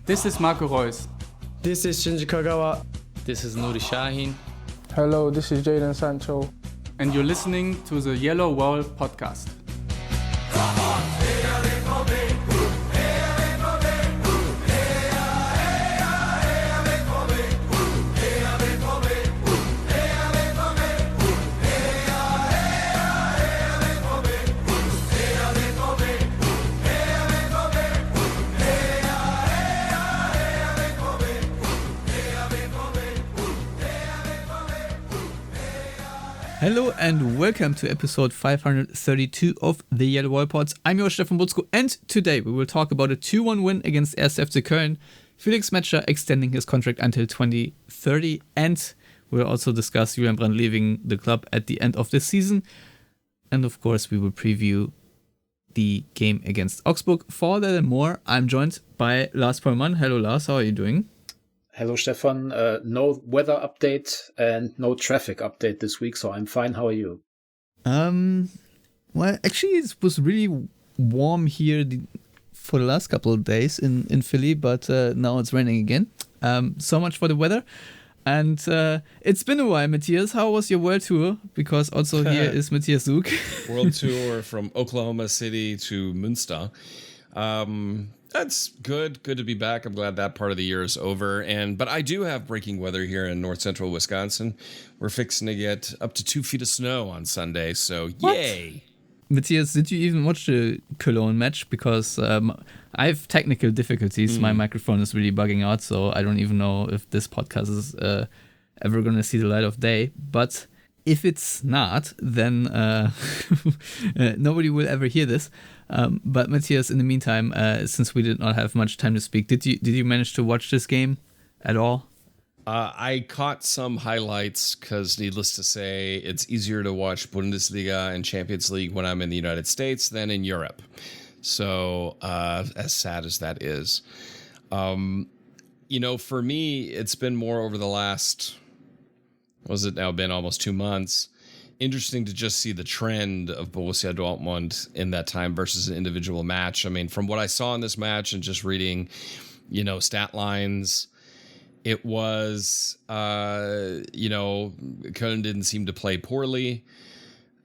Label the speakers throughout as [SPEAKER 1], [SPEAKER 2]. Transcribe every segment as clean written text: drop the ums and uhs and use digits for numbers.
[SPEAKER 1] This is Marco Reus.
[SPEAKER 2] This is Shinji Kagawa.
[SPEAKER 3] This is Nuri Shahin.
[SPEAKER 4] Hello, this is Jadon Sancho.
[SPEAKER 1] And you're listening to the Yellowwallpod podcast.
[SPEAKER 3] Hello and welcome to episode 532 of the Yellowwallpods. I'm your Stefan Butzko, and today we will talk about a 2-1 win against 1. FC Cologne, Felix Nmecha extending his contract until 2030, and we'll also discuss Julian Brandt leaving the club at the end of the season. And of course, we will preview the game against Augsburg. For that and more, I'm joined by Lars Pollmann. Hello Lars, how are you doing?
[SPEAKER 5] Hello, Stefan. No weather update and no traffic update this week, so I'm fine. How are you?
[SPEAKER 3] Well, actually, it was really warm here for the last couple of days in Philly, but now it's raining again. So much for the weather. And it's been a while, Matthias. How was your world tour? Because also here is Matthias Zug.
[SPEAKER 6] World tour from Oklahoma City to Münster. That's good. Good to be back. I'm glad that part of the year is over. But I do have breaking weather here in north central Wisconsin. We're fixing to get up to 2 feet of snow on Sunday. So yay.
[SPEAKER 3] Matthias, did you even watch the Cologne match? Because I have technical difficulties. My microphone is really bugging out. So I don't even know if this podcast is ever going to see the light of day. But if it's not, then nobody will ever hear this. But Matthias, in the meantime, since we did not have much time to speak, did you manage to watch this game at all?
[SPEAKER 6] I caught some highlights because, needless to say, it's easier to watch Bundesliga and Champions League when I'm in the United States than in Europe. So, as sad as that is, for me, it's been more over the last, was it now been almost 2 months? Interesting to just see the trend of Borussia Dortmund in that time versus an individual match. I mean, from what I saw in this match and just reading, stat lines, it was, Köln didn't seem to play poorly.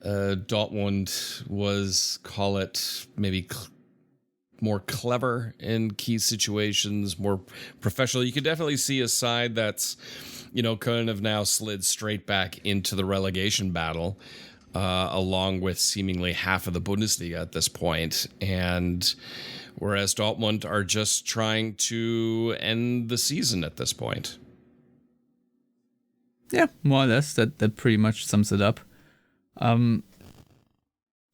[SPEAKER 6] Dortmund was, call it, maybe more clever in key situations, more professional. You could definitely see a side that's, Köln have now slid straight back into the relegation battle, along with seemingly half of the Bundesliga at this point. And whereas Dortmund are just trying to end the season at this point.
[SPEAKER 3] Yeah, more or less. That pretty much sums it up.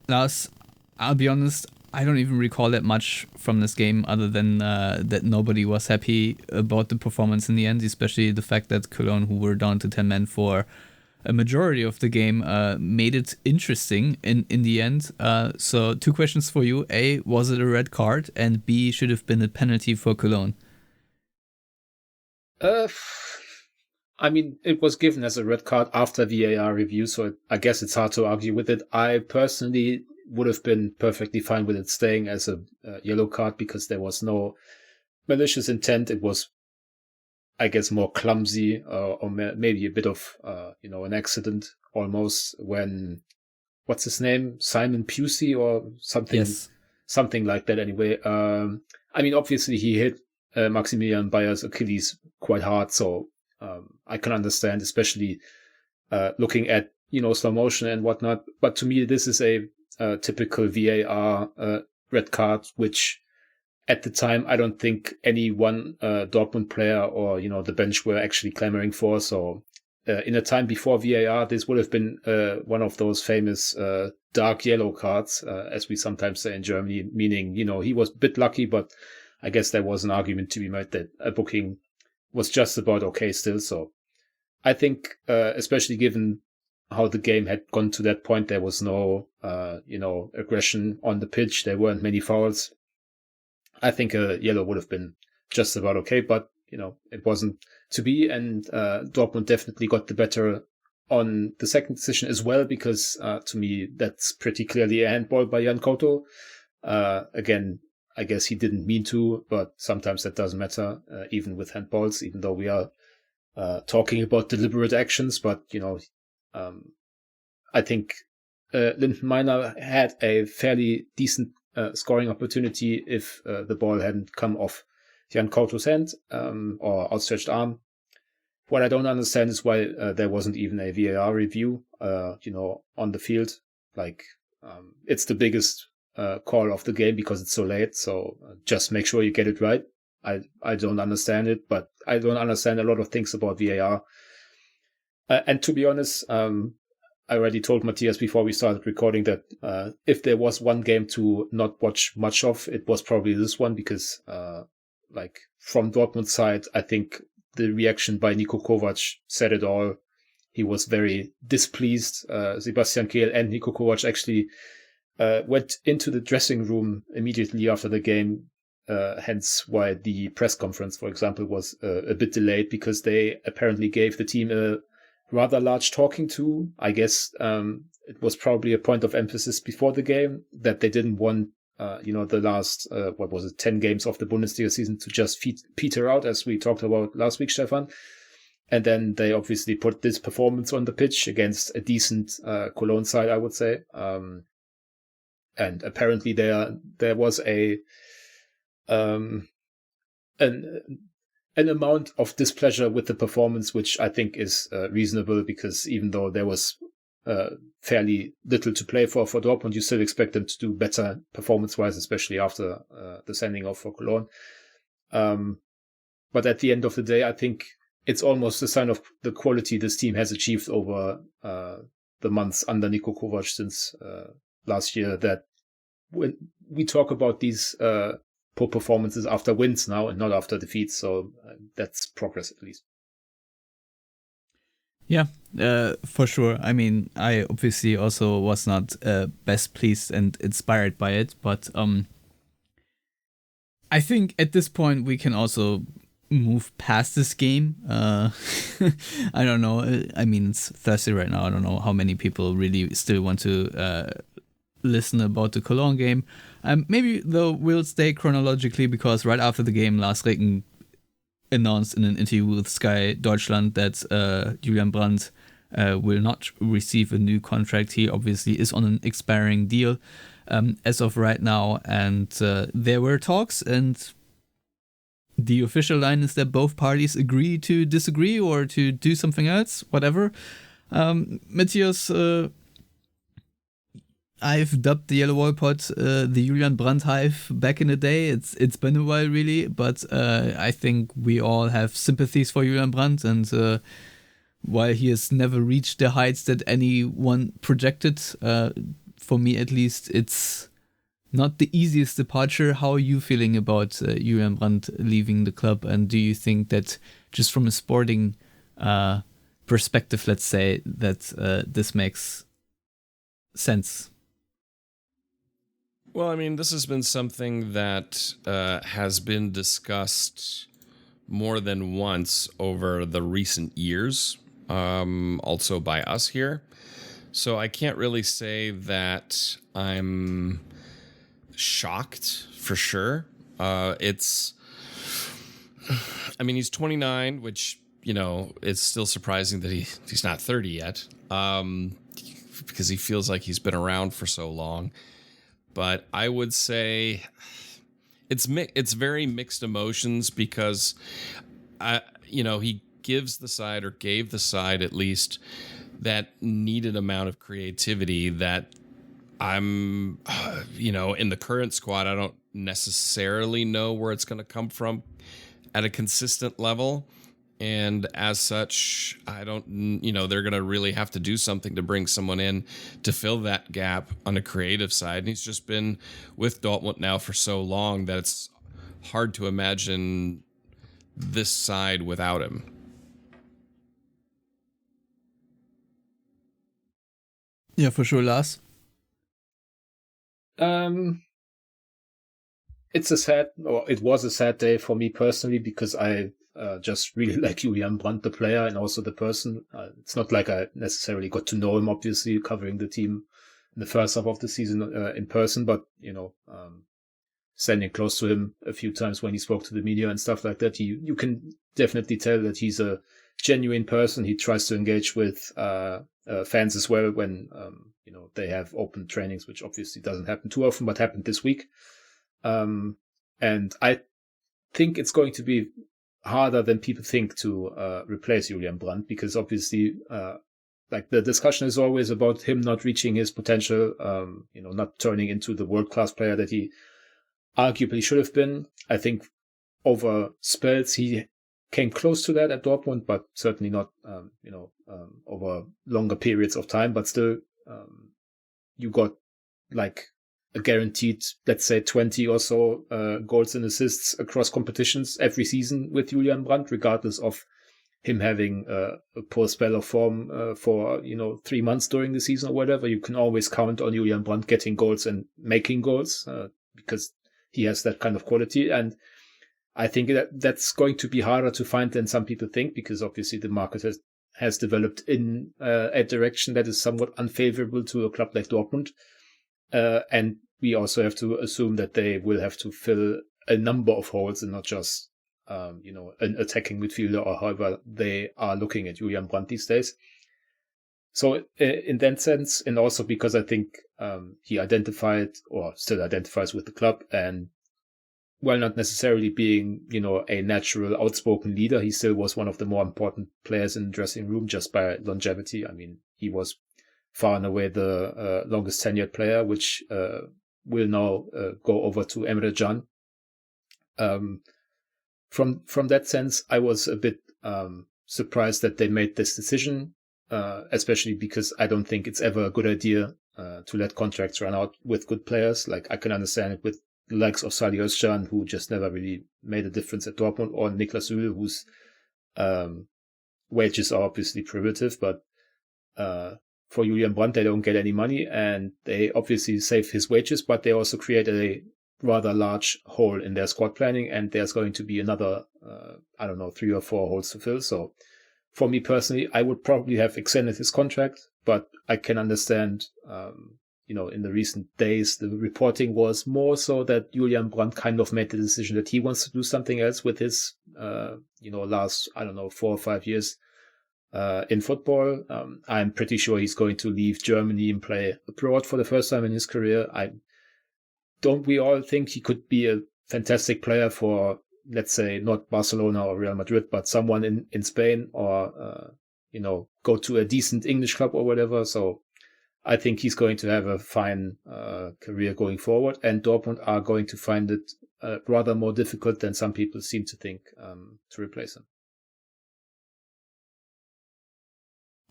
[SPEAKER 3] Lars, I'll be honest, I don't even recall that much from this game other than that nobody was happy about the performance in the end, especially the fact that Cologne, who were down to 10 men for a majority of the game, made it interesting in the end. So 2 questions for you. A, was it a red card? And B, should have been a penalty for Cologne?
[SPEAKER 5] I mean, it was given as a red card after VAR review, so I guess it's hard to argue with it. I personally would have been perfectly fine with it staying as a yellow card because there was no malicious intent. It was, I guess, more clumsy or maybe a bit of, an accident almost when, what's his name? Simon Pusey or something,
[SPEAKER 3] yes.
[SPEAKER 5] Something like that anyway. I mean, obviously he hit Maximilian Bayer's Achilles quite hard. So I can understand, especially looking at, slow motion and whatnot. But to me, this is a typical VAR red card, which at the time I don't think any one Dortmund player or the bench were actually clamoring for. So in a time before VAR, this would have been one of those famous dark yellow cards, as we sometimes say in Germany, meaning he was a bit lucky, but I guess there was an argument to be made that a booking was just about okay still. So I think, especially given how the game had gone to that point, there was no, aggression on the pitch. There weren't many fouls. I think a yellow would have been just about okay, but, it wasn't to be. And Dortmund definitely got the better on the second decision as well, because to me, that's pretty clearly a handball by Jan Couto. Again, I guess he didn't mean to, but sometimes that doesn't matter, even with handballs, even though we are talking about deliberate actions. But, I think Lindenmeiner had a fairly decent scoring opportunity if the ball hadn't come off Jan Couto's hand or outstretched arm. What I don't understand is why there wasn't even a VAR review, on the field. It's the biggest call of the game because it's so late. So just make sure you get it right. I don't understand it, but I don't understand a lot of things about VAR. And to be honest, I already told Matthias before we started recording that if there was one game to not watch much of, it was probably this one because, from Dortmund's side, I think the reaction by Niko Kovac said it all. He was very displeased. Sebastian Kehl and Niko Kovac actually went into the dressing room immediately after the game, hence why the press conference, for example, was a bit delayed because they apparently gave the team a rather large talking to. I guess it was probably a point of emphasis before the game that they didn't want the last 10 games of the Bundesliga season to just peter out, as we talked about last week, Stefan. And then they obviously put this performance on the pitch against a decent Cologne side, I would say. And apparently there was an amount of displeasure with the performance, which I think is reasonable, because even though there was fairly little to play for Dortmund, you still expect them to do better performance-wise, especially after the sending off for Cologne. But at the end of the day, I think it's almost a sign of the quality this team has achieved over the months under Niko Kovac since last year, that when we talk about these poor performances after wins now and not after defeats, so that's progress at least.
[SPEAKER 3] Yeah, for sure. I mean, I obviously also was not best pleased and inspired by it, but I think at this point we can also move past this game. I don't know. I mean, it's Thursday right now. I don't know how many people really still want to listen about the Cologne game. Maybe though we'll stay chronologically, because right after the game, Lars Ricken announced in an interview with Sky Deutschland that Julian Brandt will not receive a new contract. He obviously is on an expiring deal as of right now, and there were talks, and the official line is that both parties agree to disagree or to do something else, whatever. Matthias, I've dubbed the Yellowwallpod the Julian Brandt hive back in the day. It's been a while, really, but I think we all have sympathies for Julian Brandt, and while he has never reached the heights that anyone projected, for me at least, it's not the easiest departure. How are you feeling about Julian Brandt leaving the club, and do you think that just from a sporting perspective, let's say, that this makes sense?
[SPEAKER 6] Well, I mean, this has been something that has been discussed more than once over the recent years, also by us here. So I can't really say that I'm shocked, for sure. He's 29, which, it's still surprising that he's not 30 yet, because he feels like he's been around for so long. But I would say it's very mixed emotions, because he gave the side at least that needed amount of creativity that I'm in the current squad, I don't necessarily know where it's going to come from at a consistent level. And as such, I don't, they're going to really have to do something to bring someone in to fill that gap on the creative side. And he's just been with Dortmund now for so long that it's hard to imagine this side without him.
[SPEAKER 3] Yeah, for sure, Lars.
[SPEAKER 5] It was a sad day for me personally, because I just really like Julian Brandt, the player, and also the person. It's not like I necessarily got to know him, obviously, covering the team in the first half of the season in person, but, standing close to him a few times when he spoke to the media and stuff like that. You can definitely tell that he's a genuine person. He tries to engage with fans as well when they have open trainings, which obviously doesn't happen too often, but happened this week. And I think it's going to be harder than people think to replace Julian Brandt, because obviously the discussion is always about him not reaching his potential, not turning into the world-class player that he arguably should have been. I think over spells he came close to that at Dortmund, but certainly not over longer periods of time. But still, you got like a guaranteed, let's say, 20 or so goals and assists across competitions every season with Julian Brandt, regardless of him having a poor spell of form for 3 months during the season or whatever. You can always count on Julian Brandt getting goals and making goals because he has that kind of quality. And I think that's going to be harder to find than some people think, because obviously the market has developed in a direction that is somewhat unfavorable to a club like Dortmund. And we also have to assume that they will have to fill a number of holes and not just, an attacking midfielder, or however they are looking at Julian Brandt these days. So in that sense, and also because I think he identified or still identifies with the club, and while not necessarily being, a natural outspoken leader, he still was one of the more important players in the dressing room just by longevity. I mean, he was far and away the longest tenured player, which will now go over to Emre Can. From that sense, I was a bit surprised that they made this decision, especially because I don't think it's ever a good idea to let contracts run out with good players. Like, I can understand it with the likes of Salih Özcan, who just never really made a difference at Dortmund, or Niklas Süle, whose wages are obviously prohibitive, but for Julian Brandt, they don't get any money, and they obviously save his wages, but they also create a rather large hole in their squad planning, and there's going to be another, 3 or 4 holes to fill. So for me personally, I would probably have extended his contract, but I can understand, in the recent days, the reporting was more so that Julian Brandt kind of made the decision that he wants to do something else with his, last, 4 or 5 years in football. I'm pretty sure he's going to leave Germany and play abroad for the first time in his career. Don't we all think he could be a fantastic player for, let's say, not Barcelona or Real Madrid, but someone in Spain, or, go to a decent English club or whatever. So I think he's going to have a fine career going forward, and Dortmund are going to find it rather more difficult than some people seem to think to replace him.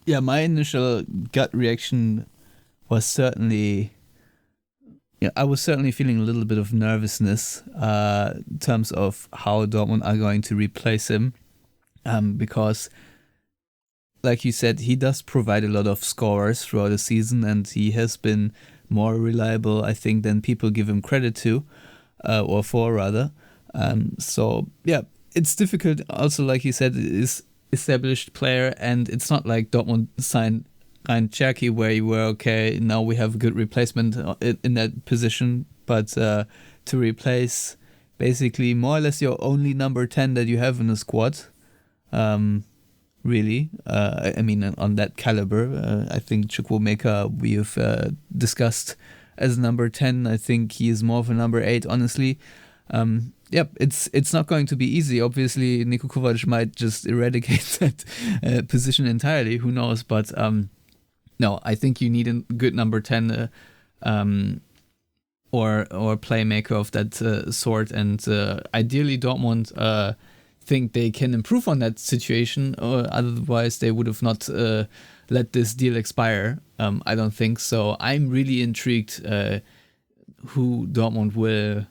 [SPEAKER 3] Yeah, my initial gut reaction was certainly, I was certainly feeling a little bit of nervousness in terms of how Dortmund are going to replace him, because, like you said, he does provide a lot of scorers throughout the season, and he has been more reliable, I think, than people give him credit to, or for rather. So yeah, it's difficult. Also, like you said, it is established player, and it's not like Dortmund signed Ryan Cherky where you were, okay, now we have a good replacement in that position, but to replace basically more or less your only number 10 that you have in the squad, really, on that caliber, I think Chukwuemeka we have discussed as number 10. I think he is more of a number 8, honestly. It's not going to be easy. Obviously, Niko Kovac might just eradicate that position entirely. Who knows? But no, I think you need a good number 10 or playmaker of that sort. And ideally, Dortmund think they can improve on that situation. Or otherwise, they would have not let this deal expire. I don't think so. I'm really intrigued who Dortmund will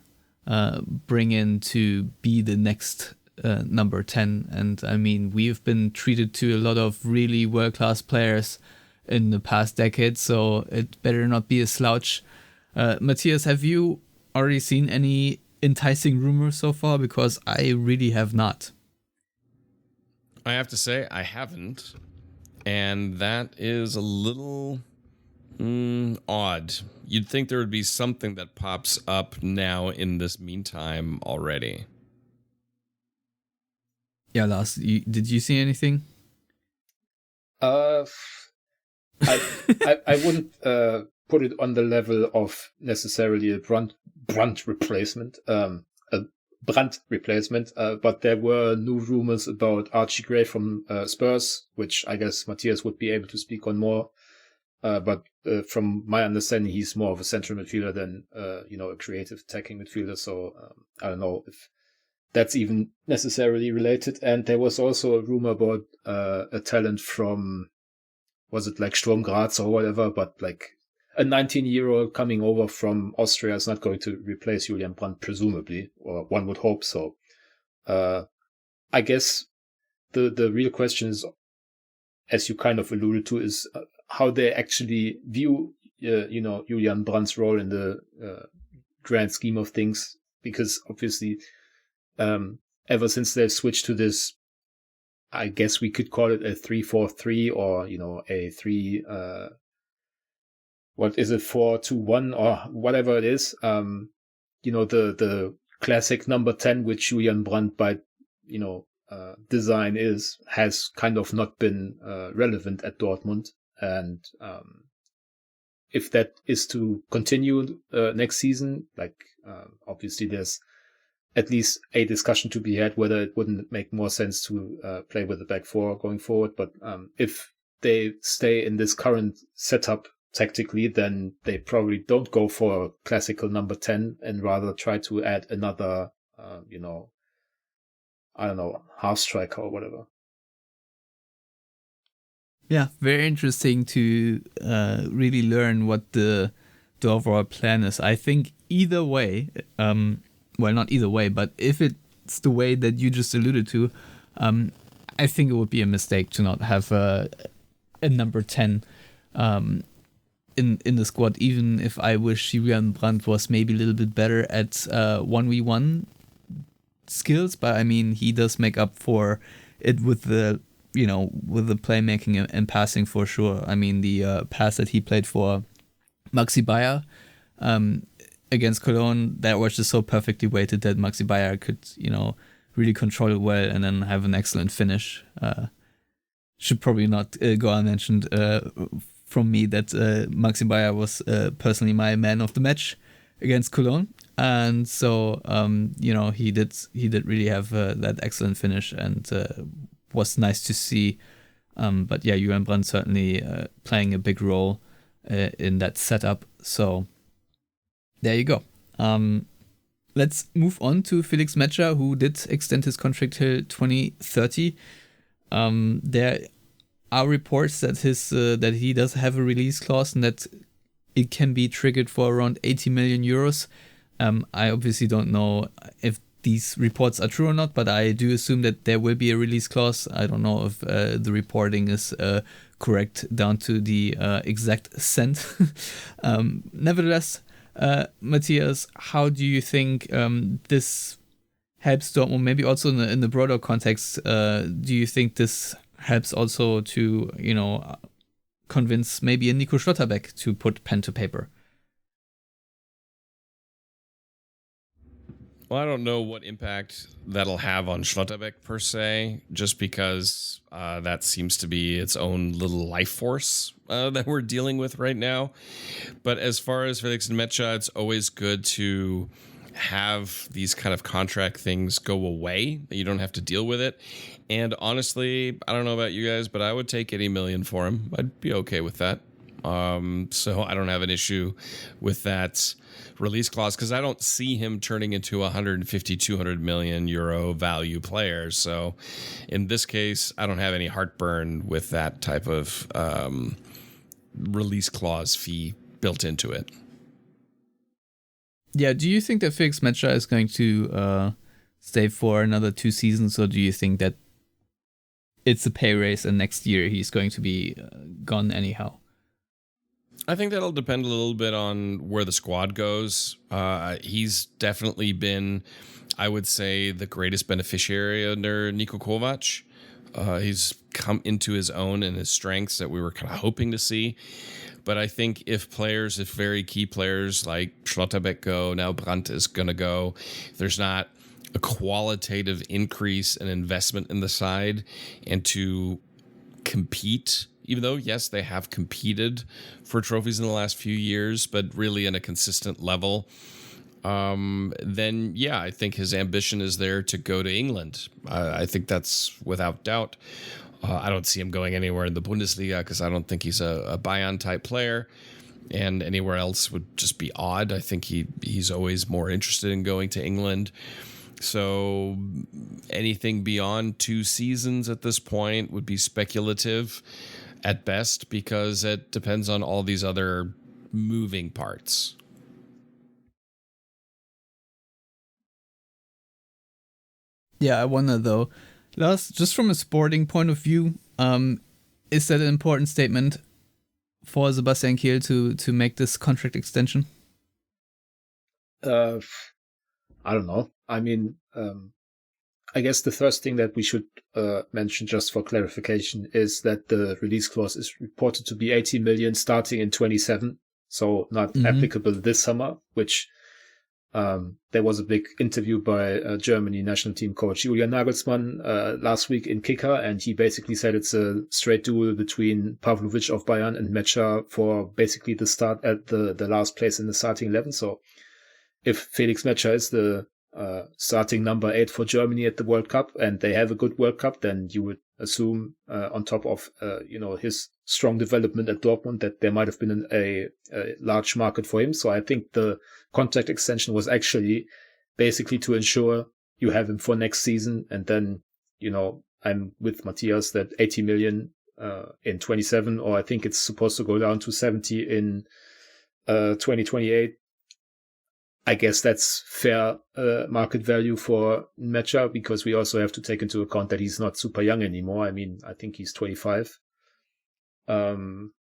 [SPEAKER 3] bring in to be the next number 10. And I mean, we've been treated to a lot of really world-class players in the past decade, so it better not be a slouch. Matthias, have you already seen any enticing rumors so far? Because I really have not.
[SPEAKER 6] I have to say I haven't, and that is a little Odd. You'd think there would be something that pops up now in this meantime already.
[SPEAKER 3] Yeah, Lars, did you see anything?
[SPEAKER 5] I wouldn't put it on the level of necessarily a Brandt replacement, but there were new rumors about Archie Gray from Spurs, which I guess Matthias would be able to speak on more. But from my understanding, he's more of a central midfielder than a creative attacking midfielder. So I don't know if that's even necessarily related. And there was also a rumor about a talent from, was it like Sturm Graz or whatever, but like a 19-year-old coming over from Austria is not going to replace Julian Brandt, presumably, or one would hope so. I guess the real question is, as you kind of alluded to, is how they actually view, Julian Brandt's role in the grand scheme of things, because obviously, ever since they've switched to this, I guess we could call it a 3-4-3 or, a 3, what is it, 4-2-1 or whatever it is. The classic number 10, which Julian Brandt by, design has kind of not been relevant at Dortmund. And if that is to continue next season, obviously there's at least a discussion to be had whether it wouldn't make more sense to play with the back four going forward. But if they stay in this current setup tactically, then they probably don't go for a classical number 10 and rather try to add another, half striker or whatever.
[SPEAKER 3] Yeah, very interesting to really learn what the overall plan is. I think either way, well, not either way, but if it's the way that you just alluded to, I think it would be a mistake to not have a number 10 in the squad, even if I wish Julian Brandt was maybe a little bit better at 1v1 skills, but I mean, he does make up for it with the playmaking and passing for sure. I mean, the pass that he played for Maxi Bayer against Cologne, that was just so perfectly weighted that Maxi Bayer could, really control it well and then have an excellent finish. Should probably not go unmentioned from me that Maxi Bayer was personally my man of the match against Cologne. And so, he did really have that excellent finish and was nice to see. But yeah, Julian Brandt certainly playing a big role in that setup. So there you go. Let's move on to Felix Nmecha, who did extend his contract till 2030. There are reports that that he does have a release clause and that it can be triggered for around 80 million euros. I obviously don't know if these reports are true or not, but I do assume that there will be a release clause. I don't know if the reporting is correct down to the exact cent. Nevertheless, Matthias, how do you think this helps Dortmund? Maybe also in the broader context, do you think this helps also to, convince maybe a Nico Schlotterbeck to put pen to paper?
[SPEAKER 6] Well, I don't know what impact that'll have on Schlotterbeck per se, just because that seems to be its own little life force that we're dealing with right now. But as far as Felix Nmecha, it's always good to have these kind of contract things go away, that you don't have to deal with it. And honestly, I don't know about you guys, but I would take 80 million for him. I'd be okay with that. So I don't have an issue with that release clause because I don't see him turning into a 150, 200 million euro value player. So in this case, I don't have any heartburn with that type of release clause fee built into it.
[SPEAKER 3] Yeah, do you think that Felix Nmecha is going to stay for another 2 seasons, or do you think that it's a pay raise and next year he's going to be gone anyhow?
[SPEAKER 6] I think that'll depend a little bit on where the squad goes. He's definitely been, I would say, the greatest beneficiary under Niko Kovac. He's come into his own and his strengths that we were kind of hoping to see. But I think if very key players like Schlotterbeck go, now Brandt is going to go, there's not a qualitative increase in investment in the side and to compete, even though, yes, they have competed for trophies in the last few years, but really in a consistent level, then, yeah, I think his ambition is there to go to England. I think that's without doubt. I don't see him going anywhere in the Bundesliga because I don't think he's a Bayern type player, and anywhere else would just be odd. I think he's always more interested in going to England. So anything beyond 2 seasons at this point would be speculative at best because it depends on all these other moving parts.
[SPEAKER 3] Yeah, I wonder though, Lars, just from a sporting point of view, is that an important statement for Sebastian Kehl to make this contract extension?
[SPEAKER 5] I don't know. I mean, I guess the first thing that we should mention, just for clarification, is that the release clause is reported to be 80 million starting in 27, so not applicable this summer, which there was a big interview by Germany national team coach Julian Nagelsmann last week in Kicker, and he basically said it's a straight duel between Pavlovic of Bayern and Nmecha for basically the start at the last place in the starting 11. So if Felix Nmecha is the starting number 8 for Germany at the World Cup, and they have a good World Cup, then you would assume on top of his strong development at Dortmund that there might have been a large market for him. So I think the contract extension was actually basically to ensure you have him for next season, and then I'm with Matthias that 80 million in 27, or I think it's supposed to go down to 70 in 2028. I guess that's fair market value for Nmecha, because we also have to take into account that he's not super young anymore. I mean, I think he's 25. And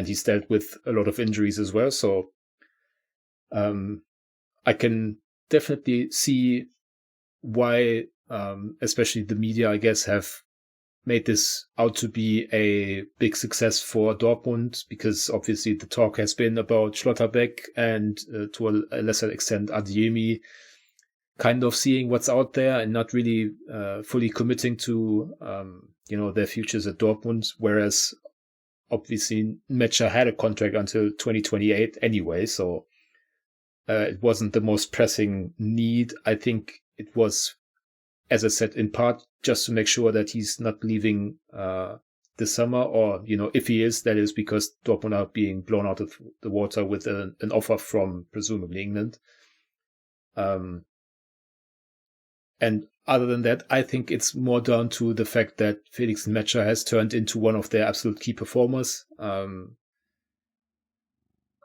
[SPEAKER 5] he's dealt with a lot of injuries as well. So I can definitely see why, especially the media, I guess, have made this out to be a big success for Dortmund, because obviously the talk has been about Schlotterbeck and to a lesser extent Adeyemi kind of seeing what's out there and not really fully committing to their futures at Dortmund, whereas obviously Nmecha had a contract until 2028 anyway, so it wasn't the most pressing need. I think it was, as I said, in part just to make sure that he's not leaving this summer, or, if he is, that is because Dortmund are being blown out of the water with an offer from presumably England. And other than that, I think it's more down to the fact that Felix Nmecha has turned into one of their absolute key performers.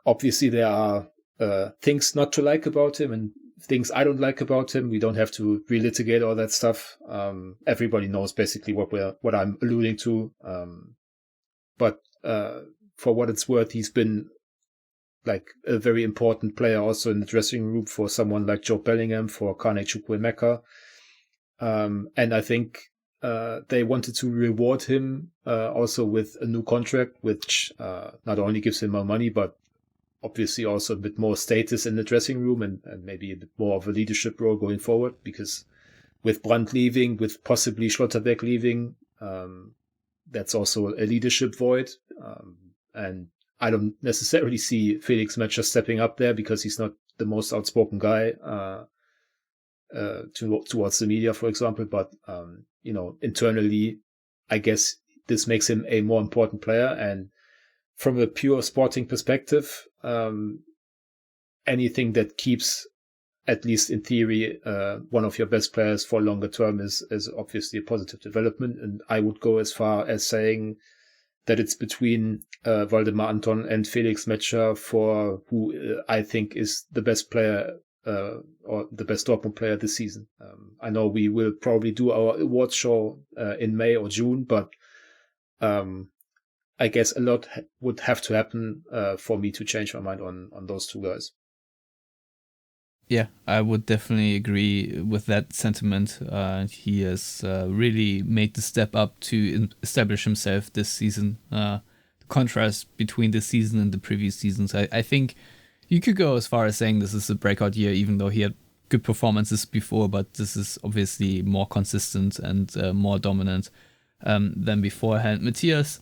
[SPEAKER 5] Obviously, there are things not to like about him and things I don't like about him. We don't have to relitigate all that stuff. Everybody knows basically what I'm alluding to. But for what it's worth, he's been like a very important player also in the dressing room for someone like Joe Bellingham, for Kane Chukwuemeka. And I think they wanted to reward him also with a new contract, which not only gives him more money, but obviously also a bit more status in the dressing room and maybe a bit more of a leadership role going forward, because with Brandt leaving, with possibly Schlotterbeck leaving, that's also a leadership void. And I don't necessarily see Felix Nmecha stepping up there, because he's not the most outspoken guy towards the media, for example. But, internally, I guess this makes him a more important player. And from a pure sporting perspective, anything that keeps, at least in theory, one of your best players for longer term is obviously a positive development. And I would go as far as saying that it's between Waldemar Anton and Felix Nmecha for who I think is the best player or the best Dortmund player this season. I know we will probably do our awards show in May or June, but I guess a lot would have to happen for me to change my mind on those two guys.
[SPEAKER 3] Yeah, I would definitely agree with that sentiment. He has really made the step up to establish himself this season. The contrast between this season and the previous seasons, I think you could go as far as saying this is a breakout year, even though he had good performances before, but this is obviously more consistent and more dominant than beforehand. Matthias,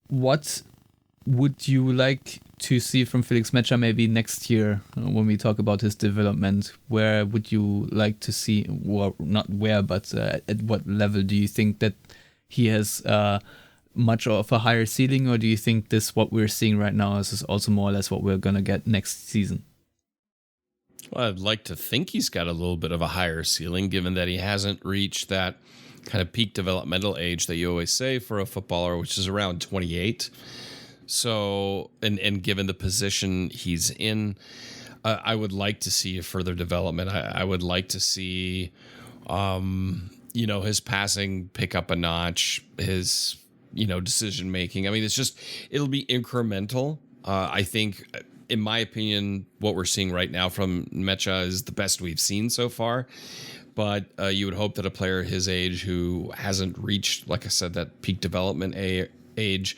[SPEAKER 3] what would you like to see from Felix Nmecha maybe next year when we talk about his development? Where would you like to see, well, not where, but at what level do you think that he has much of a higher ceiling, or do you think this what we're seeing right now is also more or less what we're going to get next season?
[SPEAKER 6] Well, I'd like to think he's got a little bit of a higher ceiling, given that he hasn't reached that kind of peak developmental age that you always say for a footballer, which is around 28. So, and given the position he's in, I would like to see a further development. I would like to see, his passing pick up a notch, his, decision making. I mean, it'll be incremental. I think, in my opinion, what we're seeing right now from Nmecha is the best we've seen so far. But you would hope that a player his age who hasn't reached, like I said, that peak development age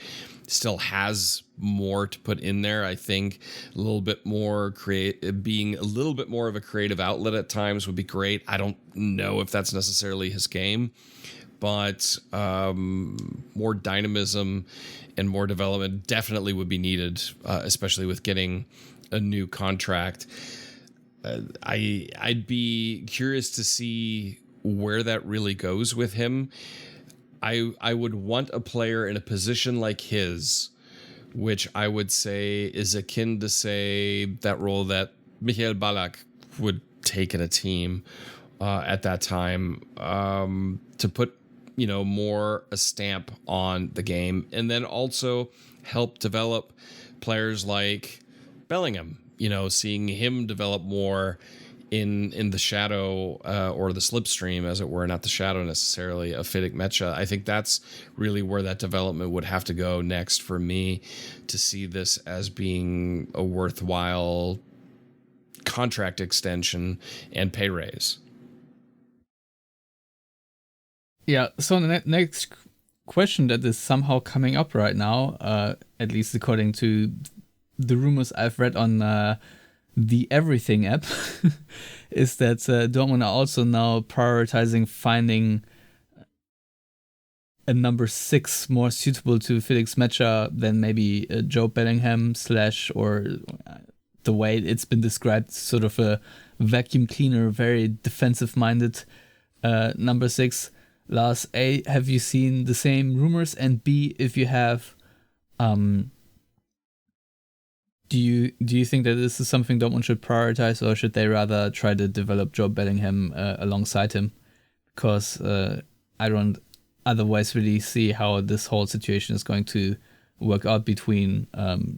[SPEAKER 6] still has more to put in there. I think a little bit more being a little bit more of a creative outlet at times would be great. I don't know if that's necessarily his game, but more dynamism and more development definitely would be needed, especially with getting a new contract. I'd be curious to see where that really goes with him. I would want a player in a position like his, which I would say is akin to, say, that role that Michael Ballack would take in a team at that time, to put, more a stamp on the game, and then also help develop players like Bellingham, seeing him develop more in the shadow or the slipstream, as it were, not the shadow necessarily, of Felix Nmecha. I think that's really where that development would have to go next for me to see this as being a worthwhile contract extension and pay raise.
[SPEAKER 3] Yeah, so the next question that is somehow coming up right now, at least according to the rumors I've read on the Everything app, is that Dortmund are also now prioritizing finding a number 6 more suitable to Felix Nmecha than maybe Joe Bellingham / or the way it's been described, sort of a vacuum cleaner, very defensive-minded number 6. Lars, A, have you seen the same rumors? And B, if you have, do you think that this is something Dortmund should prioritize, or should they rather try to develop Joe Bellingham alongside him? Because I don't otherwise really see how this whole situation is going to work out between,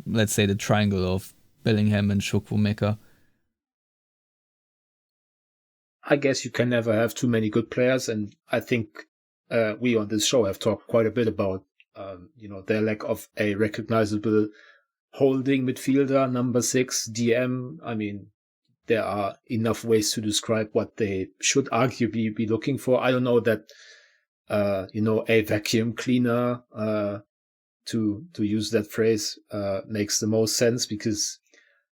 [SPEAKER 3] let's say, the triangle of Bellingham and Nmecha.
[SPEAKER 5] I guess you can never have too many good players, and I think we on this show have talked quite a bit about their lack of a recognizable holding midfielder, number 6, DM. I mean, there are enough ways to describe what they should arguably be looking for. I don't know that a vacuum cleaner, to use that phrase, makes the most sense, because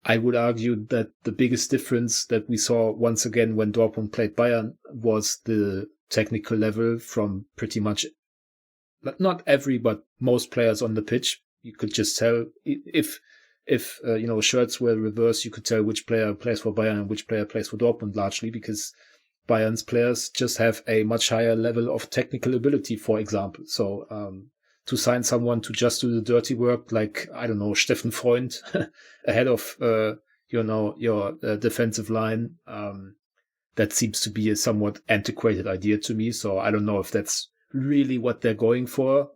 [SPEAKER 5] I would argue that the biggest difference that we saw once again when Dortmund played Bayern was the technical level from pretty much, not every, but most players on the pitch. You could just tell if shirts were reversed, you could tell which player plays for Bayern and which player plays for Dortmund, largely because Bayern's players just have a much higher level of technical ability, for example. So to sign someone to just do the dirty work, like, I don't know, Steffen Freund ahead of, your defensive line, that seems to be a somewhat antiquated idea to me. So I don't know if that's really what they're going for.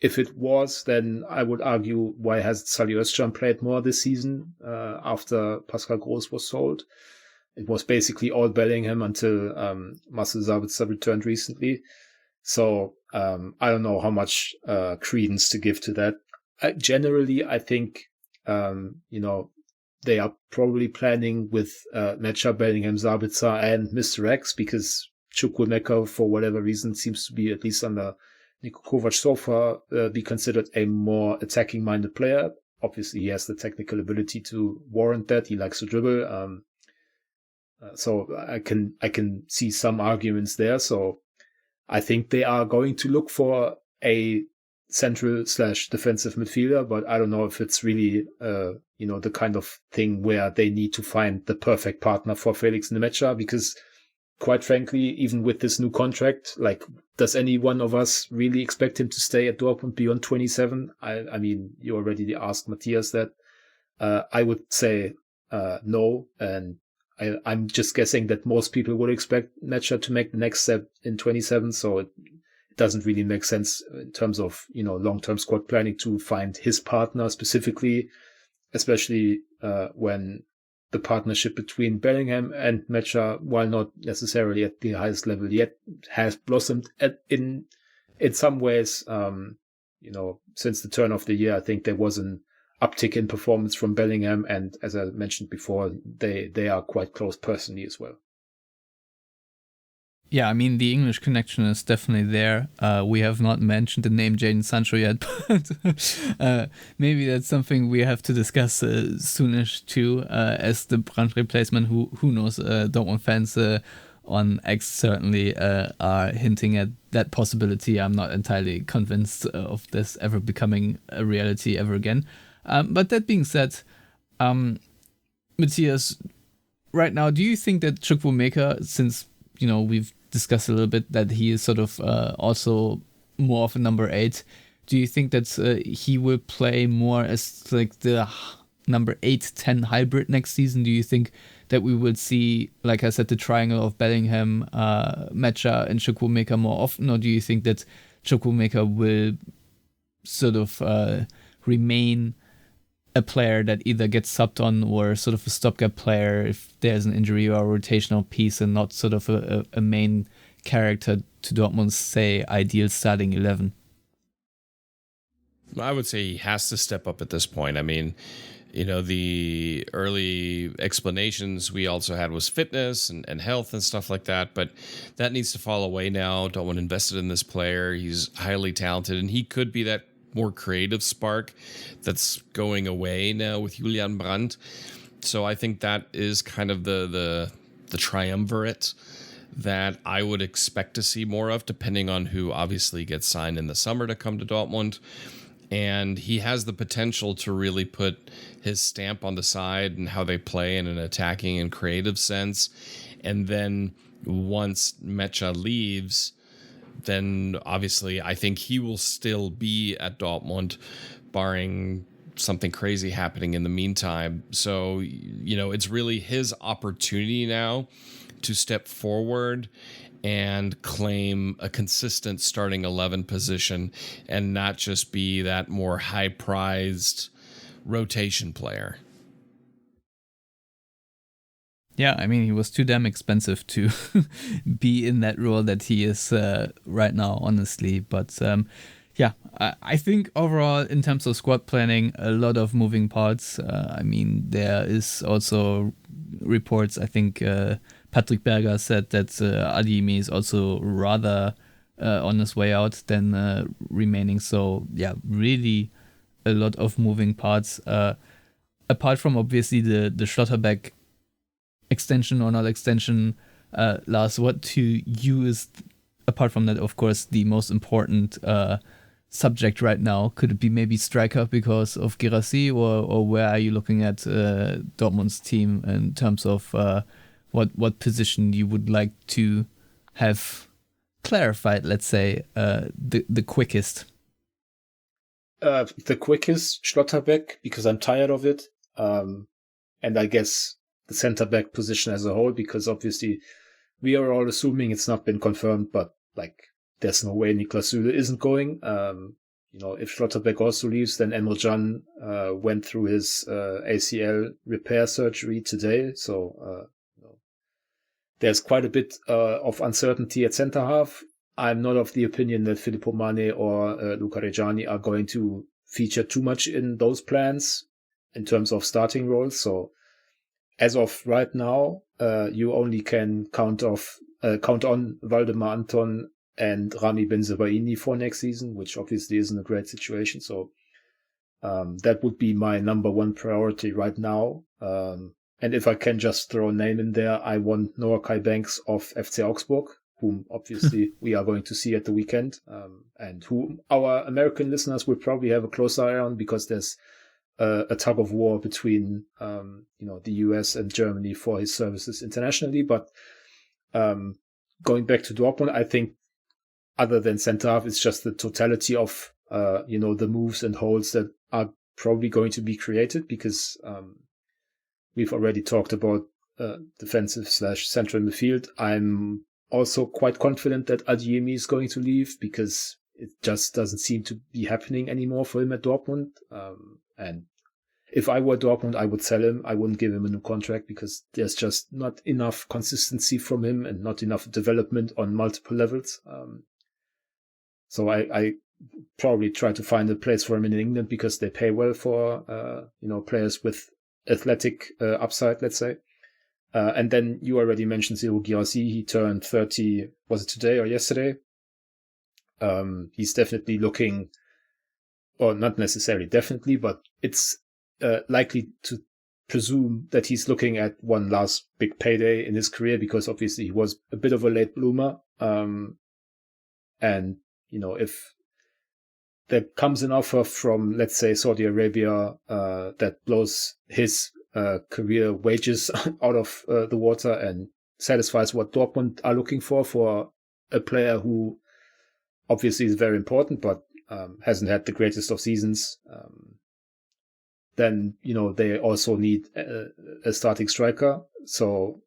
[SPEAKER 5] If it was, then I would argue, why hasn't Salih Özcan played more this season after Pascal Groß was sold? It was basically all Bellingham until Marcel Sabitzer returned recently. So I don't know how much credence to give to that. Generally, I think, they are probably planning with Nmecha, Bellingham, Sabitzer, and Mr. X, because Chukwuemeka, for whatever reason, seems to be, at least under Niko Kovac so far, be considered a more attacking-minded player. Obviously, he has the technical ability to warrant that. He likes to dribble. So I can see some arguments there. So I think they are going to look for a central/defensive midfielder, but I don't know if it's really, the kind of thing where they need to find the perfect partner for Felix Nmecha, because quite frankly, even with this new contract, like, does any one of us really expect him to stay at Dortmund beyond 27? I mean, you already asked Matthias that. I would say no, and I'm just guessing that most people would expect Nmecha to make the next step in 27, so it doesn't really make sense in terms of, long-term squad planning to find his partner specifically, especially when the partnership between Bellingham and Nmecha, while not necessarily at the highest level yet, has blossomed in some ways. Since the turn of the year, I think there was an uptick in performance from Bellingham, and as I mentioned before, they are quite close personally as well.
[SPEAKER 3] Yeah, I mean, the English connection is definitely there. We have not mentioned the name Jadon Sancho yet, but maybe that's something we have to discuss soonish too, as the Brandt replacement. Who knows? Dortmund fans on X certainly are hinting at that possibility. I'm not entirely convinced of this ever becoming a reality ever again. But that being said, Matthias, right now, do you think that Chukwuemeka, since we've discussed a little bit that he is sort of also more of a number 8. Do you think that he will play more as like the number 8-10 hybrid next season? Do you think that we will see, like I said, the triangle of Bellingham, Nmecha, and Chukwuemeka more often? Or do you think that Chukwuemeka will sort of remain a player that either gets subbed on or sort of a stopgap player if there's an injury or a rotational piece, and not sort of a main character to Dortmund's, say, ideal starting 11?
[SPEAKER 6] I would say he has to step up at this point. I mean, the early explanations we also had was fitness and health and stuff like that, but that needs to fall away now. Dortmund invested in this player. He's highly talented, and he could be that more creative spark that's going away now with Julian Brandt. So I think that is kind of the triumvirate that I would expect to see more of, depending on who obviously gets signed in the summer to come to Dortmund. And he has the potential to really put his stamp on the side and how they play in an attacking and creative sense. And then once Nmecha leaves, then obviously I think he will still be at Dortmund, barring something crazy happening in the meantime. So, it's really his opportunity now to step forward and claim a consistent starting 11 position and not just be that more high-prized rotation player.
[SPEAKER 3] Yeah, I mean, he was too damn expensive to be in that role that he is right now, honestly. But I think overall, in terms of squad planning, a lot of moving parts. I mean, there is also reports, I think Patrick Berger said that Adeyemi is also rather on his way out than remaining. So, yeah, really a lot of moving parts. Apart from, obviously, the Schlotterbeck extension or not extension, Lars, what to you is, apart from that, of course, the most important subject right now? Could it be maybe striker because of Guirassy, or where are you looking at Dortmund's team in terms of what position you would like to have clarified, let's say, the quickest?
[SPEAKER 5] The quickest, Schlotterbeck, because I'm tired of it. And I guess the centre-back position as a whole, because obviously we are all assuming it's not been confirmed, but there's no way Niklas Süle isn't going. If Schlotterbeck also leaves, then Emre Can went through his ACL repair surgery today. So there's quite a bit of uncertainty at centre-half. I'm not of the opinion that Filippo Mane or Luca Reggiani are going to feature too much in those plans in terms of starting roles. So as of right now, you only can count on Waldemar Anton and Rami Benzebaini for next season, which obviously isn't a great situation. So that would be my number one priority right now. And if I can just throw a name in there, I want Noah Kai Banks of FC Augsburg, whom obviously we are going to see at the weekend, and who our American listeners will probably have a close eye on, because there's a tug of war between the US and Germany for his services internationally. But going back to Dortmund, I think other than centre half, it's just the totality of the moves and holes that are probably going to be created, because we've already talked about defensive / central midfield. I'm also quite confident that Adeyemi is going to leave, because it just doesn't seem to be happening anymore for him at Dortmund. And if I were Dortmund, I would sell him. I wouldn't give him a new contract, because there's just not enough consistency from him and not enough development on multiple levels. So I probably try to find a place for him in England, because they pay well for players with athletic upside, let's say. And then you already mentioned Serhou Guirassy. He turned 30, was it today or yesterday? He's definitely looking, or not necessarily definitely, but it's likely to presume that he's looking at one last big payday in his career, because obviously he was a bit of a late bloomer. And, if there comes an offer from, let's say, Saudi Arabia that blows his career wages out of the water and satisfies what Dortmund are looking for a player who obviously is very important, but hasn't had the greatest of seasons, then, they also need a starting striker. So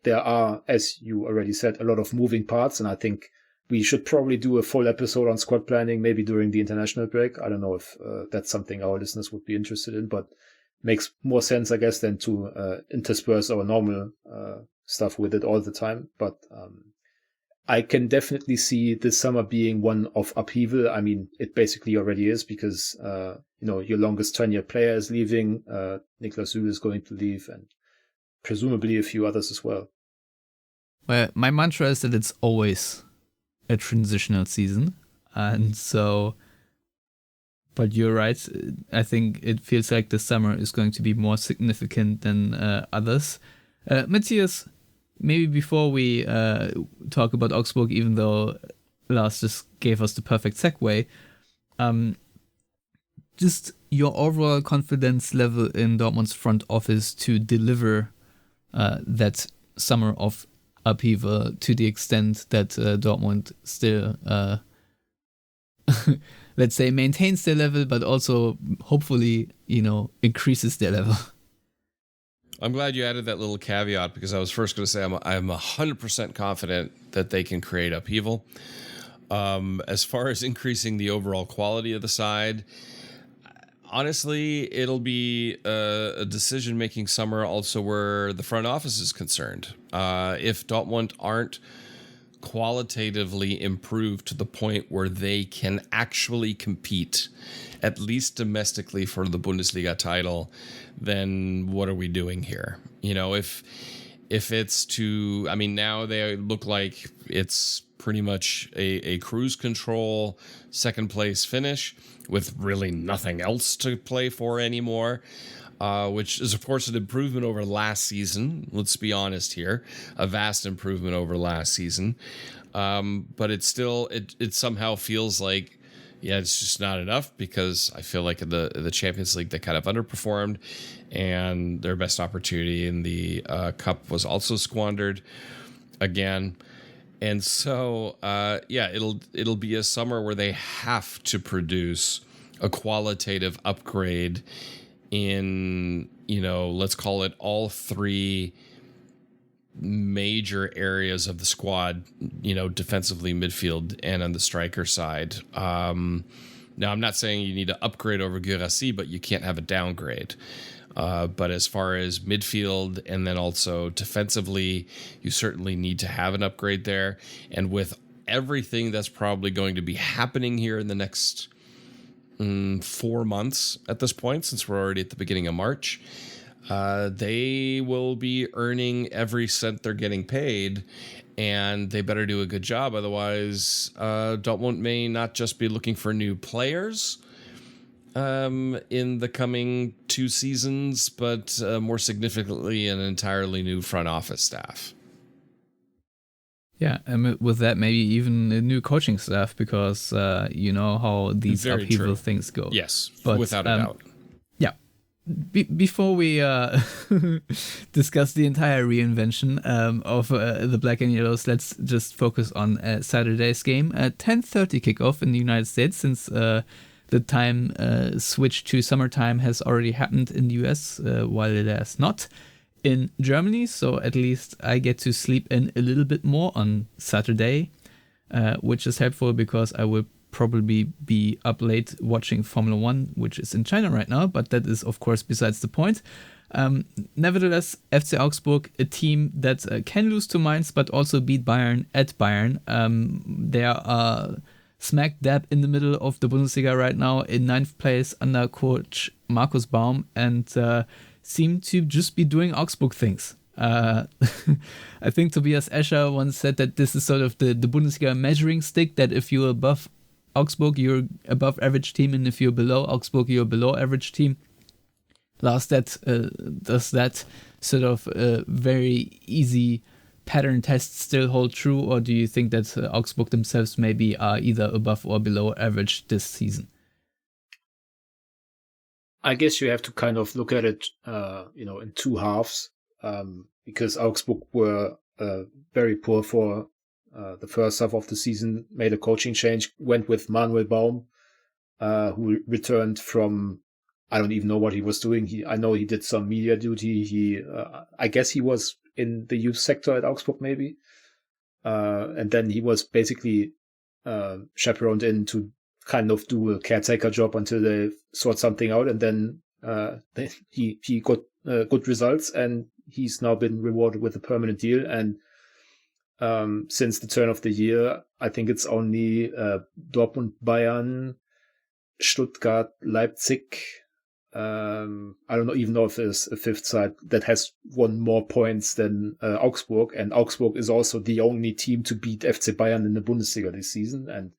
[SPEAKER 5] there are, as you already said, a lot of moving parts, and I think we should probably do a full episode on squad planning, maybe during the international break. I don't know if that's something our listeners would be interested in, but makes more sense, I guess, than to intersperse our normal stuff with it all the time. But I can definitely see this summer being one of upheaval. I mean, it basically already is, because your longest tenured player is leaving. Niklas Süle is going to leave, and presumably a few others as well.
[SPEAKER 3] Well, my mantra is that it's always a transitional season, and so. But you're right. I think it feels like the summer is going to be more significant than others. Matthias, maybe before we talk about Augsburg, even though Lars just gave us the perfect segue, just your overall confidence level in Dortmund's front office to deliver that summer of upheaval to the extent that Dortmund still, let's say, maintains their level, but also hopefully, increases their level.
[SPEAKER 6] I'm glad you added that little caveat, because I was first going to say I'm 100% confident that they can create upheaval. As far as increasing the overall quality of the side, honestly, it'll be a decision-making summer also where the front office is concerned. If Dortmund aren't qualitatively improved to the point where they can actually compete, at least domestically, for the Bundesliga title, then what are we doing here? If it's now they look like it's pretty much a cruise control second place finish with really nothing else to play for anymore. Which is, of course, an improvement over last season. Let's be honest here. A vast improvement over last season. But it's still, it somehow feels like, it's just not enough, because I feel like in the Champions League, they kind of underperformed, and their best opportunity in the Cup was also squandered again. And so, it'll be a summer where they have to produce a qualitative upgrade in, let's call it all three major areas of the squad, defensively, midfield, and on the striker side. Now, I'm not saying you need to upgrade over Guirassy, but you can't have a downgrade. But as far as midfield and then also defensively, you certainly need to have an upgrade there. And with everything that's probably going to be happening here in the next 4 months at this point, since we're already at the beginning of March, they will be earning every cent they're getting paid, and they better do a good job. Otherwise, Dortmund may not just be looking for new players in the coming 2 seasons, but more significantly, an entirely new front office staff.
[SPEAKER 3] Yeah, and with that, maybe even a new coaching staff, because you know how these
[SPEAKER 6] Very
[SPEAKER 3] upheaval
[SPEAKER 6] true.
[SPEAKER 3] things go.
[SPEAKER 6] Yes,
[SPEAKER 3] But,
[SPEAKER 6] without a doubt.
[SPEAKER 3] Yeah. Before we discuss the entire reinvention of the Black and Yellows, let's just focus on Saturday's game. 10:30 kickoff in the United States, since the time switch to summertime has already happened in the US, while it has not in Germany. So at least I get to sleep in a little bit more on Saturday, which is helpful because I will probably be up late watching Formula One, which is in China right now, but that is of course besides the point. Nevertheless, FC Augsburg, a team that can lose to Mainz but also beat Bayern at Bayern. They are smack dab in the middle of the Bundesliga right now, in 9th place under coach Markus Baum, and seem to just be doing Augsburg things. I think Tobias Escher once said that this is sort of the Bundesliga measuring stick, that if you're above Augsburg, you're above average team, and if you're below Augsburg, you're below average team. Does that sort of very easy pattern test still hold true, or do you think that Augsburg themselves maybe are either above or below average this season?
[SPEAKER 5] I guess you have to kind of look at it, in 2 halves, because Augsburg were very poor for the first half of the season, made a coaching change, went with Manuel Baum, who returned from, I don't even know what he was doing. I know he did some media duty. I guess he was in the youth sector at Augsburg, maybe. And then he was basically chaperoned in to kind of do a caretaker job until they sort something out. And then he got good results, and he's now been rewarded with a permanent deal. And since the turn of the year, I think it's only Dortmund, Bayern, Stuttgart, Leipzig. I don't even know if there's a 5th side that has won more points than Augsburg. And Augsburg is also the only team to beat FC Bayern in the Bundesliga this season. And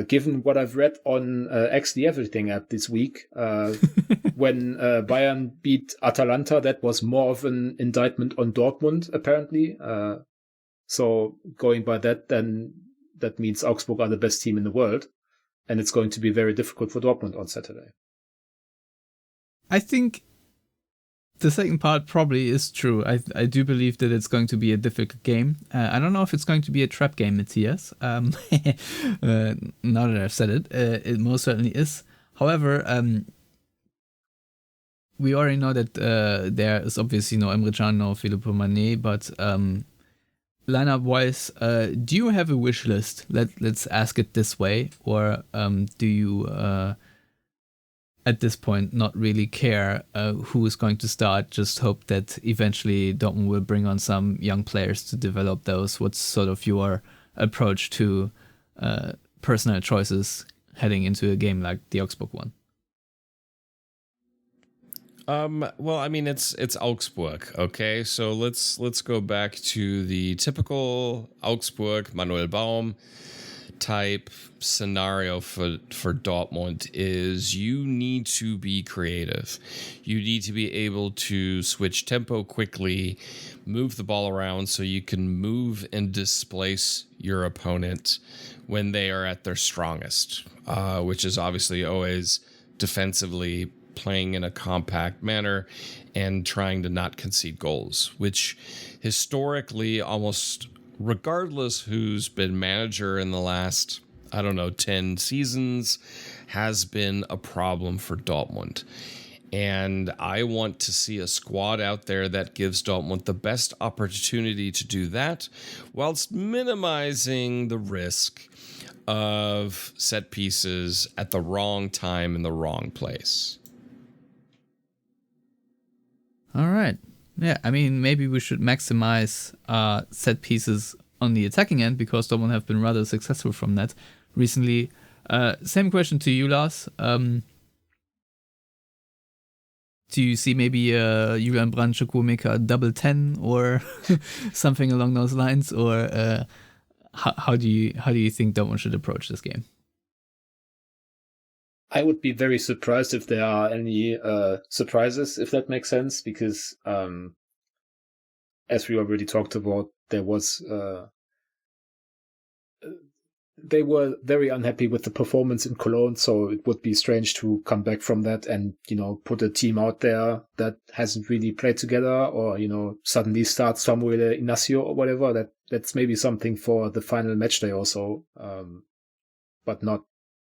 [SPEAKER 5] given what I've read on actually everything app this week, when Bayern beat Atalanta, that was more of an indictment on Dortmund, apparently. So going by that, then that means Augsburg are the best team in the world, and it's going to be very difficult for Dortmund on Saturday.
[SPEAKER 3] I think the second part probably is true. I do believe that it's going to be a difficult game. I don't know if it's going to be a trap game, Matthias. Now that I've said it, it most certainly is. However, we already know that there is obviously no Emre Can, no Filippo Mane, but lineup-wise, do you have a wish list? Let's ask it this way, or do you at this point not really care who is going to start, just hope that eventually Dortmund will bring on some young players to develop those? What's sort of your approach to personal choices heading into a game like the Augsburg one?
[SPEAKER 6] Well, I mean, it's Augsburg, okay? So let's go back to the typical Augsburg, Manuel Baum type scenario for Dortmund is you need to be creative. You need to be able to switch tempo quickly, move the ball around so you can move and displace your opponent when they are at their strongest, which is obviously always defensively, playing in a compact manner and trying to not concede goals, which historically, almost regardless who's been manager in the last, 10 seasons, has been a problem for Dortmund. And I want to see a squad out there that gives Dortmund the best opportunity to do that, whilst minimizing the risk of set pieces at the wrong time in the wrong place.
[SPEAKER 3] All right. Yeah, I mean, maybe we should maximize set pieces on the attacking end, because Dortmund have been rather successful from that recently. Same question to you, Lars. Do you see maybe Julian Brandt, Chukwuemeka double 10 or something along those lines? Or how do you think Dortmund should approach this game?
[SPEAKER 5] I would be very surprised if there are any surprises, if that makes sense, because as we already talked about, they were very unhappy with the performance in Cologne, so it would be strange to come back from that and, put a team out there that hasn't really played together, or, suddenly start Samuel Inacio or whatever. That's maybe something for the final match day also, but not,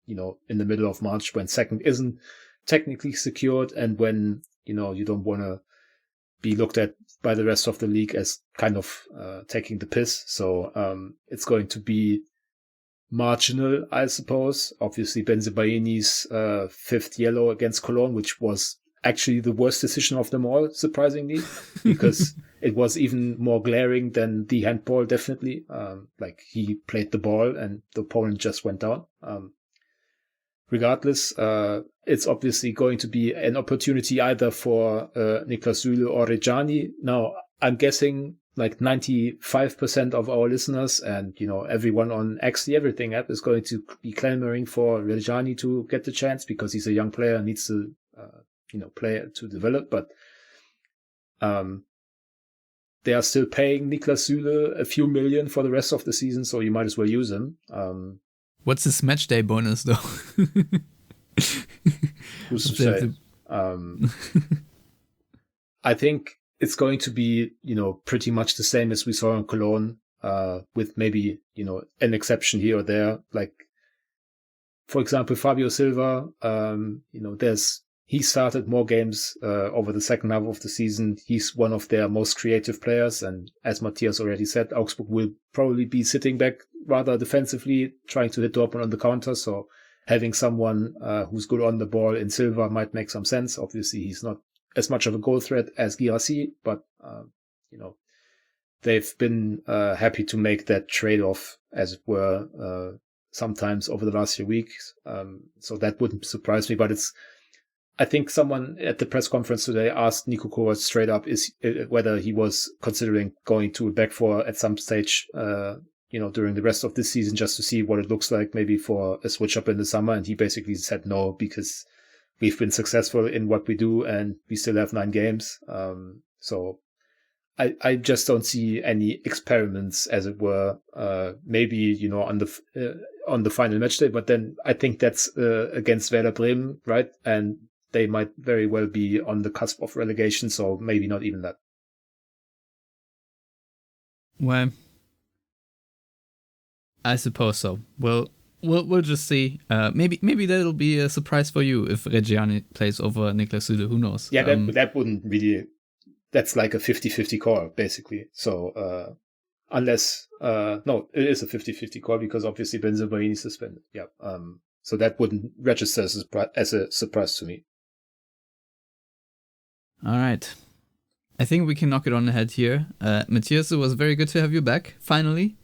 [SPEAKER 5] in the middle of March when second isn't technically secured and when, you don't want to be looked at by the rest of the league as kind of taking the piss. So it's going to be marginal, I suppose. Obviously, Benzebaini's fifth yellow against Cologne, which was actually the worst decision of them all, surprisingly, because it was even more glaring than the handball, definitely. Like, he played the ball and the opponent just went down. Regardless, it's obviously going to be an opportunity either for Niklas Süle or Reggiani. Now, I'm guessing like 95% of our listeners and, everyone on X the Everything app is going to be clamoring for Reggiani to get the chance because he's a young player and needs to, play to develop. But they are still paying Niklas Süle a few million for the rest of the season, so you might as well use him.
[SPEAKER 3] What's his match day bonus, though?
[SPEAKER 5] Who's to say? I think it's going to be, pretty much the same as we saw in Cologne, with maybe, an exception here or there. Like, for example, Fabio Silva, he started more games over the second half of the season. He's one of their most creative players. And as Matthias already said, Augsburg will probably be sitting back rather defensively, trying to hit Dortmund on the counter. So having someone who's good on the ball in Silva might make some sense. Obviously, he's not as much of a goal threat as Guirassy, but, they've been happy to make that trade-off, as it were, sometimes over the last few weeks. So that wouldn't surprise me, but I think someone at the press conference today asked Nico Kovac straight up whether he was considering going to a back four at some stage, during the rest of this season, just to see what it looks like, maybe for a switch up in the summer. And he basically said no, because we've been successful in what we do and we still have 9 games. So I just don't see any experiments, as it were, maybe, on the final match day, but then I think that's against Werder Bremen, right? And they might very well be on the cusp of relegation, so maybe not even that.
[SPEAKER 3] Well, I suppose so. We'll just see. Maybe that'll be a surprise for you if Reggiani plays over Niklas Süle. Who knows?
[SPEAKER 5] Yeah, that wouldn't really. That's like a 50-50 call, basically. So unless no, it is a 50-50 call because obviously Benzebaini is suspended. Yeah. So that wouldn't register as a surprise to me.
[SPEAKER 3] All right. I think we can knock it on the head here. Matthias, it was very good to have you back, finally.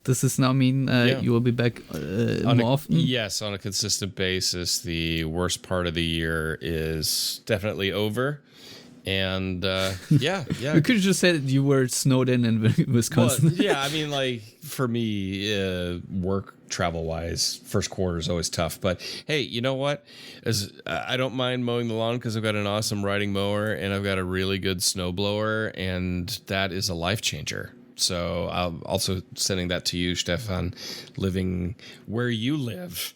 [SPEAKER 3] Does this now mean you will be back more often?
[SPEAKER 6] Yes, on a consistent basis. The worst part of the year is definitely over. And yeah.
[SPEAKER 3] We could have just said you were snowed in Wisconsin.
[SPEAKER 6] Well, yeah, I mean, like, for me, work travel-wise, first quarter is always tough. But hey, you know what? I don't mind mowing the lawn because I've got an awesome riding mower and I've got a really good snowblower, and that is a life changer. So I'm also sending that to you, Stefan, living where you live.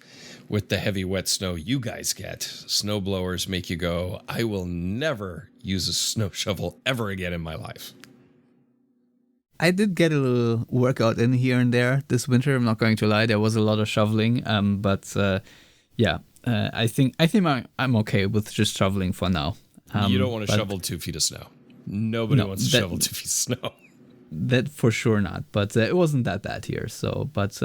[SPEAKER 6] With the heavy wet snow you guys get, snowblowers make you go, I will never use a snow shovel ever again in my life.
[SPEAKER 3] I did get a little workout in here and there this winter. I'm not going to lie. There was a lot of shoveling. But I think I'm okay with just shoveling for now.
[SPEAKER 6] You don't want to shovel 2 feet of snow. Nobody wants to shovel 2 feet of snow.
[SPEAKER 3] That for sure not, but it wasn't that bad here. So, but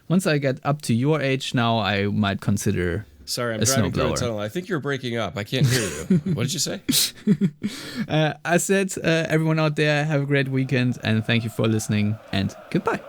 [SPEAKER 3] once I get up to your age now, I might consider.
[SPEAKER 6] Sorry, I'm driving through a tunnel. I think you're breaking up. I can't hear you. What did you say?
[SPEAKER 3] I said, everyone out there, have a great weekend, and thank you for listening, and goodbye.